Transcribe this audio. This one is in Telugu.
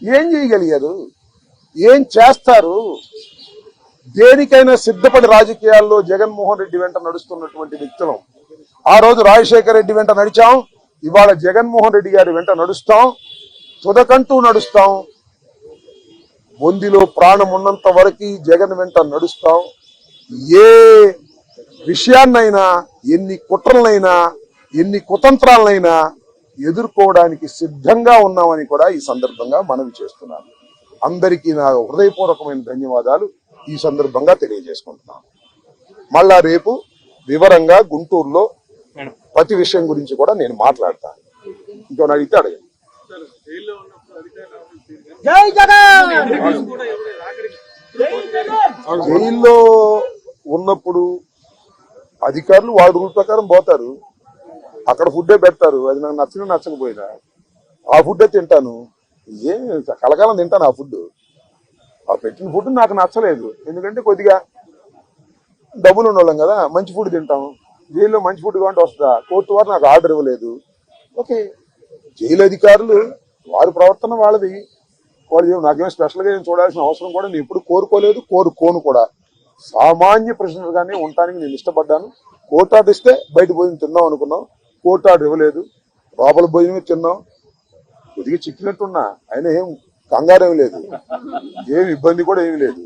ఏం చేయగలిగారు? ఏం చేస్తారు? దేనికైనా సిద్ధపడి రాజకీయాల్లో జగన్మోహన్ రెడ్డి వెంట నడుస్తున్నటువంటి వ్యక్తులం. ఆ రోజు రాజశేఖర రెడ్డి వెంట నడిచాం, ఇవాళ జగన్మోహన్ రెడ్డి గారి వెంట నడుస్తాం, తుదకంటూ నడుస్తాం. బొందిలో ప్రాణం ఉన్నంత వరకు జగన్ వెంట నడుస్తాం. ఏ విషయాన్నైనా, ఎన్ని కుట్రలనైనా, ఎన్ని కుతంత్రాలనైనా ఎదుర్కోవడానికి సిద్ధంగా ఉన్నామని కూడా ఈ సందర్భంగా మనవి చేస్తున్నాను. అందరికీ నా హృదయపూర్వకమైన ధన్యవాదాలు ఈ సందర్భంగా తెలియజేసుకుంటున్నాను. మళ్ళా రేపు వివరంగా గుంటూరులో ప్రతి విషయం గురించి కూడా నేను మాట్లాడతాను. ఇంకో అడిగితే అడగండి. జైల్లో ఉన్నప్పుడు అధికారులు వాళ్ళ రూల్ ప్రకారం పోతారు, అక్కడ ఫుడ్డే పెడతారు. అది నాకు నచ్చినా నచ్చకపోయినా ఆ ఫుడ్డే తింటాను. ఏం కలకాలం తింటాను ఆ ఫుడ్. ఆ పెట్టిన ఫుడ్ నాకు నచ్చలేదు, ఎందుకంటే కొద్దిగా డబ్బులు ఉండవాళ్ళం కదా, మంచి ఫుడ్ తింటాం. జైల్లో మంచి ఫుడ్ కావాలంటే వస్తుందా? కోర్టు వారు నాకు ఆర్డర్ ఇవ్వలేదు. ఓకే, జైలు అధికారులు వారి ప్రవర్తన వాళ్ళది. వాళ్ళు నాకేమో స్పెషల్గా ఏం చూడాల్సిన అవసరం కూడా నేను ఎప్పుడు కోరుకోలేదు, కోరుకోను కూడా. సామాన్య ప్రశ్నలుగానే ఉండటానికి నేను ఇష్టపడ్డాను. కోర్టు ఆర్డర్ ఇస్తే బయట భోజనం తిన్నాం అనుకున్నాం, కోర్టు ఆర్డర్ ఇవ్వలేదు, లోపల భోజనమే తిన్నాం. కొద్దిగా చిక్కినట్టున్నా, అయినా ఏం కంగారేం లేదు, ఏమి ఇబ్బంది కూడా ఏమి లేదు.